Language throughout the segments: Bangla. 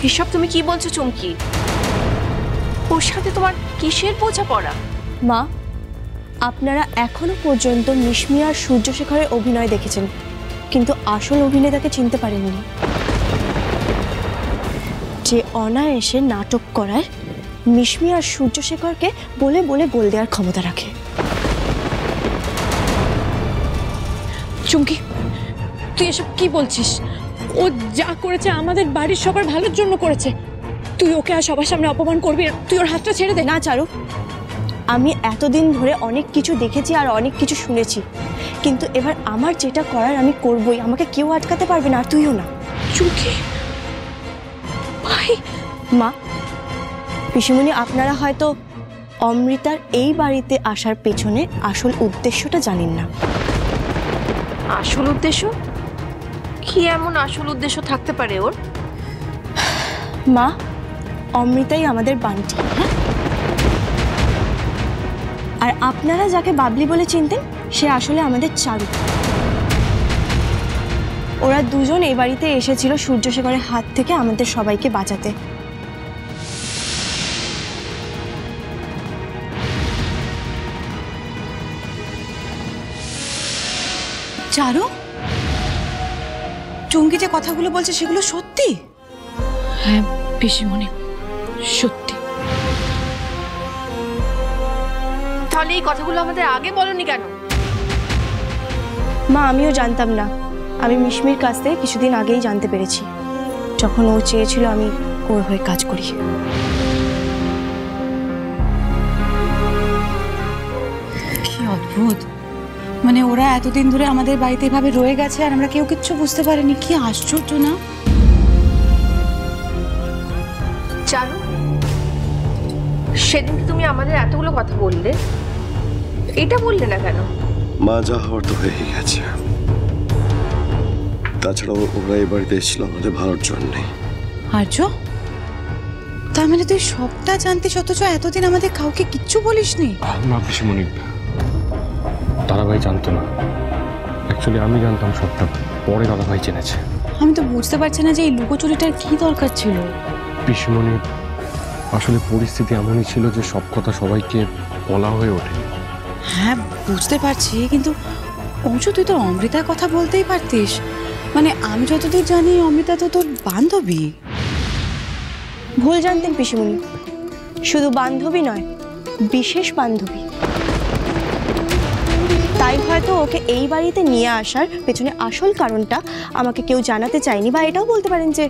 এসব তুমি কি বলছো চুমকি? ওর সাথে তোমার কিসের বোঝাপড়া? মা, আপনারা এখনো পর্যন্ত মিশমি আর সূর্যশেখরের অভিনয় দেখেছেন, কিন্তু আসল অভিনেতাকে চিনতে পারেননি, যে অনায়াসে নাটক করায় মিশমি আর সূর্যশেখরকে বলে বলে গোল দেওয়ার ক্ষমতা রাখে। চুমকি, তুই এসব কি বলছিস? ও যা করেছে আমাদের বাড়ির সবার ভালোর জন্য করেছে। তুই ওকে আর সবার সামনে অপমান করবি না। তুই ওর হাতটা ছেড়ে দে। না চারু, আমি এতদিন ধরে অনেক কিছু দেখেছি আর অনেক কিছু শুনেছি, কিন্তু এবার আমার যেটা করার আমি করবই। আমাকে কেউ আটকাতে পারবে না, আর তুইও না। চুমকি ভাই। মা, পিসিমণি, আপনারা হয়তো অমৃতার এই বাড়িতে আসার পেছনে আসল উদ্দেশ্যটা জানেন না। আসল উদ্দেশ্য কি? এমন আসল উদ্দেশ্য থাকতে পারে ওর? মা, অমৃতাই আমাদের বান্টি, আর আপনারা যাকে বাবলি বলে চিনতেন সে আসলে আমাদের চারু। ওরা দুজন এই বাড়িতে এসেছিল সূর্যশেখরের হাত থেকে আমাদের সবাইকে বাঁচাতে। চারু, চুমকি যে কথাগুলো বলছে সেগুলো সত্যি? হ্যাঁ পিসিমণি, সত্যি। তাহলে এই কথাগুলো আমাদের আগে বলনি কেন? মা, আমিও জানতাম না। আমি মিশমির কাছ থেকে কিছুদিন আগেই জানতে পেরেছি, যখন ও চেয়েছিল আমি ওর হয়ে কাজ করি। কি অদ্ভুত, মানে ওরা এতদিন ধরে আমাদের বাড়িতে এভাবে রয়ে গেছে আর আমরা কেউ কিচ্ছু বুঝতে পারিনি। কি আশ্চর্য না? চারু, সেদিন তুমি আমাদের এতগুলো কথা বললে, এটা বললে না কেন? মা, যা হওয়ার তো হয়ে গেছে। তাছাড়া ওরা এই বাড়িতে এসেছিল আমাদের ভালোর জন্যে। আর্য, তার মানে তুই সবটা জানতিস অথচ এতদিন আমাদের কাউকে কিচ্ছু বলিসনি? না পিসিমণি, দাদাভাই জানতো না। অ্যাকচুয়ালি আমি জানতাম সবটা, পরে দাদাভাই জেনেছে। আমি তো বুঝতে পারছি না যে এই লুকোচুরিটার কি দরকার ছিল। পিসিমণি, আসলে পরিস্থিতি এমনই ছিল যে সব কথা সবাইকে বলা হয়ে ওঠে। হ্যাঁ বুঝতে পারছি, কিন্তু অংশ তুই তো অমৃতার কথা বলতেই পারতিস। মানে আমি যতদূর জানি অমৃতা তো তোর বান্ধবী। ভুল জানতেন পিসিমণি, শুধু বান্ধবী নয়, বিশেষ বান্ধবী। তাই হয়তো ওকে এই বাড়িতে নিয়ে আসার পেছনে আসল কারণটা আমাকে কেউ জানাতে চায়নি, বা এটাও বলতে পারেন যে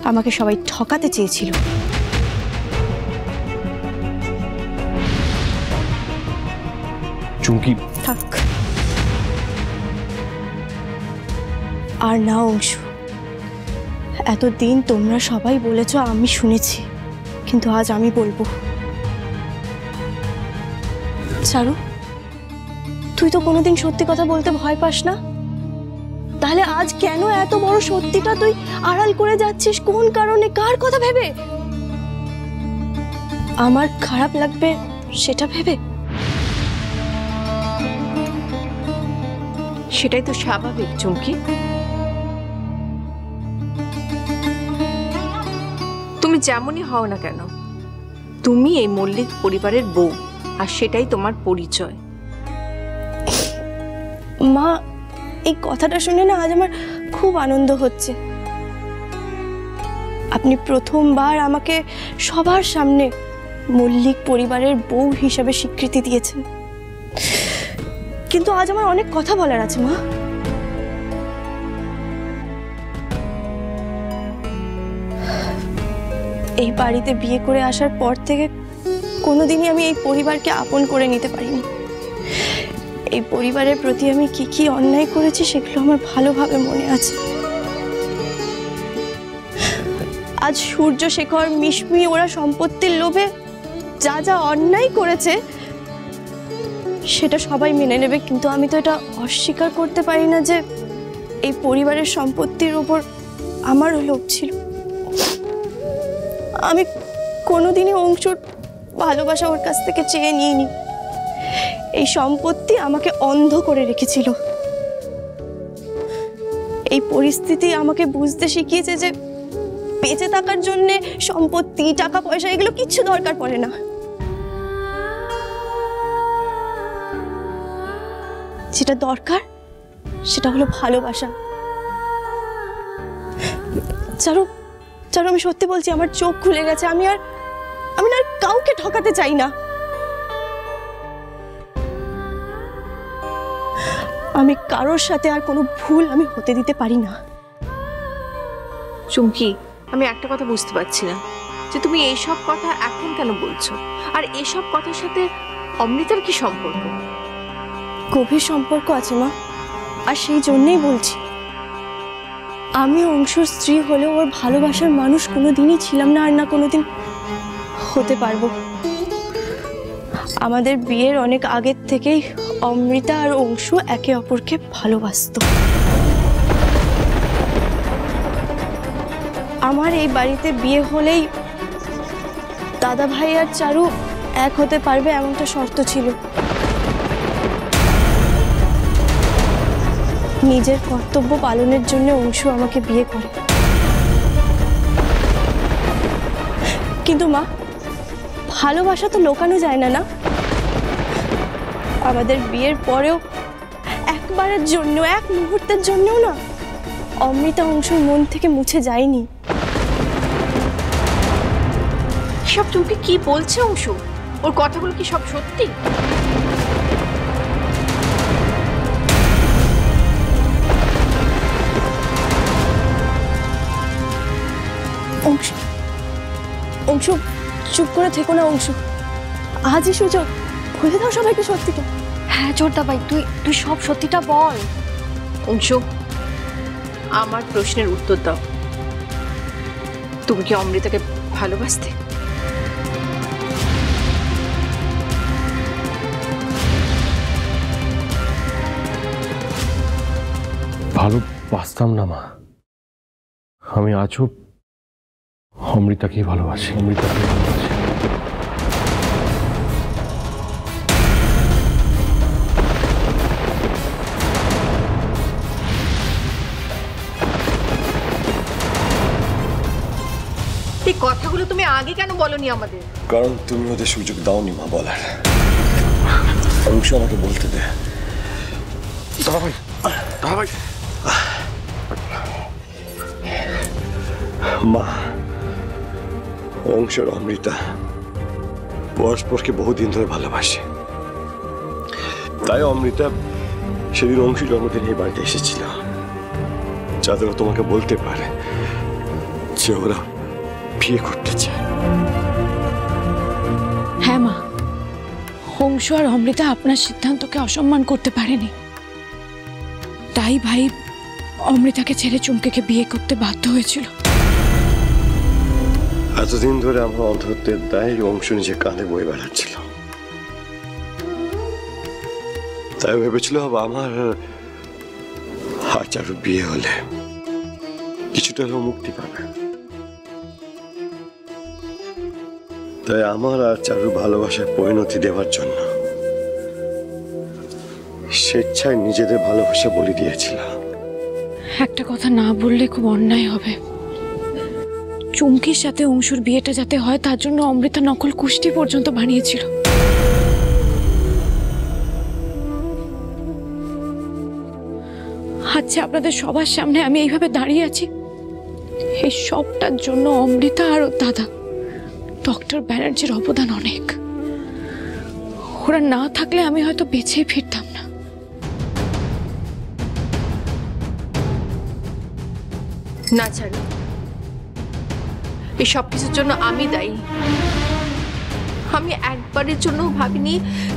আমাকে সবাই ঠকাতে চেয়েছিল। চুমকি, থাক। আর না অংশু, এতদিন তোমরা সবাই বলেছ, আমি শুনেছি, কিন্তু আজ আমি বলবো। চারু, তুই তো কোনোদিন সত্যি কথা বলতে ভয় পাস না, তাহলে আজ কেন এত বড় সত্যিটা তুই আড়াল করে যাচ্ছিস? কোন কারণে, কার কথা ভেবে? আমার খারাপ লাগবে সেটা ভেবে? সেটাই তো স্বাভাবিক চুমকি। তুমি যেমনই হও না কেন, তুমি এই মল্লিক পরিবারের বউ, আর সেটাই তোমার পরিচয়। মা, এই কথাটা শুনে না আজ আমার খুব আনন্দ হচ্ছে। আপনি প্রথমবার আমাকে সবার সামনে মল্লিক পরিবারের বউ হিসাবে স্বীকৃতি দিয়েছেন, কিন্তু আজ আমার অনেক কথা বলার আছে মা। এই বাড়িতে বিয়ে করে আসার পর থেকে কোনোদিনই আমি এই পরিবারকে আপন করে নিতে পারিনি। এই পরিবারের প্রতি আমি কি কি অন্যায় করেছি সেগুলো আমার ভালোভাবে মনে আছে। আজ সূর্যশেখর, মিশমি ওরা সম্পত্তির লোভে যা যা অন্যায় করেছে সেটা সবাই মেনে নেবে, কিন্তু আমি তো এটা অস্বীকার করতে পারি না যে এই পরিবারের সম্পত্তির উপর আমারও লোভ ছিল। আমি কোনোদিনই অংশুর ভালোবাসা ওর কাছ থেকে চেয়ে নিইনি। এই সম্পত্তি আমাকে অন্ধ করে রেখেছিল। এই পরিস্থিতি আমাকে বুঝতে শিখিয়েছে যে বেঁচে থাকার জন্য সম্পত্তি, টাকা পয়সা এগুলো কিচ্ছু দরকার পড়ে না। যেটা দরকার সেটা হলো ভালোবাসা। চারু, চারু, আমি সত্যি বলছি, আমার চোখ খুলে গেছে। আমি আর কাউকে ঠকাতে চাই না। আমি কারোর সাথে আর কোনো ভুল আমি হতে দিতে পারি না। চুমকি, আমি একটা কথা বুঝতে পারছি না যে তুমি এইসব কথা এখন কেন বলছো, আর এইসব কথার সাথে অমৃতার কি সম্পর্ক? গভীর সম্পর্ক আছে মা, আর সেই জন্যেই বলছি। আমি অংশুর স্ত্রী হলেও ওর ভালোবাসার মানুষ কোনোদিনই ছিলাম না, আর না কোনোদিন হতে পারবো। আমাদের বিয়ের অনেক আগের থেকেই অমৃতা আর অংশু একে অপরকে ভালোবাসতো। আমার এই বাড়িতে বিয়ে হলেই দাদা ভাই আর চারু এক হতে পারবে এমনটা শর্ত ছিল। নিজের কর্তব্য পালনের জন্য অংশু আমাকে বিয়ে করে। কিন্তু মা, ভালোবাসা তো লোকানো যায় না, না? আমাদের বিয়ের পরেও একবারের জন্য, এক মুহূর্তের জন্যও না, অমৃতা অংশুর মন থেকে মুছে যায়নি। সব চুমকি কি বলছে অংশু? ওর কথাগুলো কি সব সত্যি? অংশু, অংশু, চুপ করে থেকো না অংশু। আজই সুযোগ, বলে দাও সবাইকে সত্যিটা। হ্যাঁ জোরদা ভাই, তুই সব সত্যিটা বল। অংশু, আমার প্রশ্নের উত্তর দাও। তুমি কি অমৃতাকে ভালোবাসতে? ভালোবাসতাম না মা, আমি আজও অমৃতাকেই ভালোবাসি, অমৃতাকে ভালোবাসি। এই কথাগুলো তুমি আগে কেন বলনি আমাদের? কারণ তুমি ওদের সুযোগ দাওনি মা বলার। অংশ আমাকে বলতে দে। মা, অংশ আর অমৃতা পরস্পরকে বহুদিন ধরে ভালোবাসে। তাই অমৃতা সেদিন অংশ জন্মদিন এই বাড়িতে এসেছিল, যাতে ও তোমাকে বলতে পারে যে ওরা বিয়ে করতে চায়। হ্যাঁ মা, অংশু আর অমৃতা আপনার সিদ্ধান্তকে অসম্মান করতে পারেনি, তাই ভাই অমৃতাকে ছেড়ে চুমকিকে বিয়ে করতে বাধ্য হয়েছিল। এতদিন ধরে আমার অন্ধত্বের দায় অংশ নিজে কাঁধে বয়ে বেড়াচ্ছিল, তাই ভেবেছিল আমার চারু বিয়ে হলে কিছুটা হলেও মুক্তি পাবে। তাই আমার আর চারু ভালোবাসায় পরিণতি দেওয়ার জন্য স্বেচ্ছায় নিজেদের ভালোবাসা বলে দিয়েছিল। একটা কথা না বললে খুব অন্যায় হবে। চুমকির সাথে অংশুর বিয়েটা যাতে হয় তার জন্য অমৃতা নকল কুষ্টি পর্যন্ত বানিয়েছিল। আচ্ছা, আপনাদের সবার সামনে আমি এইভাবে দাঁড়িয়ে আছি, এই সবটার জন্য অমৃতা আর ওর দাদা ডক্টর ব্যানার্জির অবদান অনেক। ওরা না থাকলে আমি হয়তো বেঁচেই ফিরতাম না। না ছাড়ো, এই সব কিছুর জন্য আমি দায়ী। আমি একবারের জন্য ভাবিনি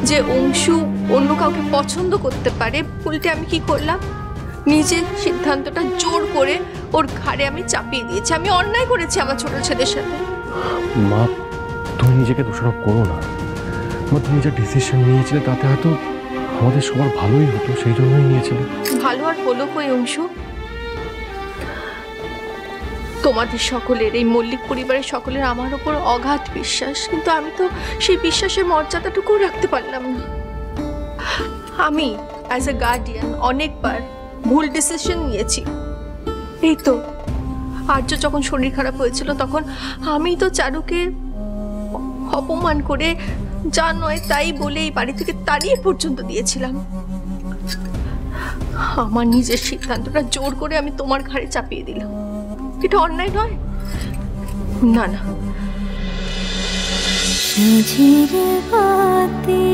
যে অংশু অন্য কাউকে পছন্দ করতে পারে। উল্টে আমি কি করলাম, নিজের সিদ্ধান্তটা জোর করে ওর ঘাড়ে আমি চাপিয়ে দিয়েছি। আমি অন্যায় করেছি আমার ছোট ছেলের সাথে। মা, তুমি নিজেকে দোষারোপ করো না। মা, তুমি যা ডিসিশন নিয়েছিলে তাতে হয়তো আমাদের সবার ভালোই হতো, সেই জন্যই নিয়েছিলে। ভালো আর হলো কই অংশু? তোমাদের সকলের, এই মল্লিক পরিবারের সকলের আমার ওপর অগাধ বিশ্বাস, কিন্তু আমি তো সেই বিশ্বাসের মর্যাদাটুকু রাখতে পারলাম না। আমি অ্যাজ এ গার্ডিয়ান অনেকবার ভুল ডিসিশন নিয়েছি। এই তো আর্য যখন শরীর খারাপ হয়েছিল তখন আমি তো চারুকে অপমান করে যা নয় তাই বলে এই বাড়ি থেকে তাড়িয়ে পর্যন্ত দিয়েছিলাম। আমার নিজের সিদ্ধান্তটা জোর করে আমি তোমার ঘাড়ে চাপিয়ে দিলাম। এটা অন্যায় নয়? না না, ঝিরে বাতি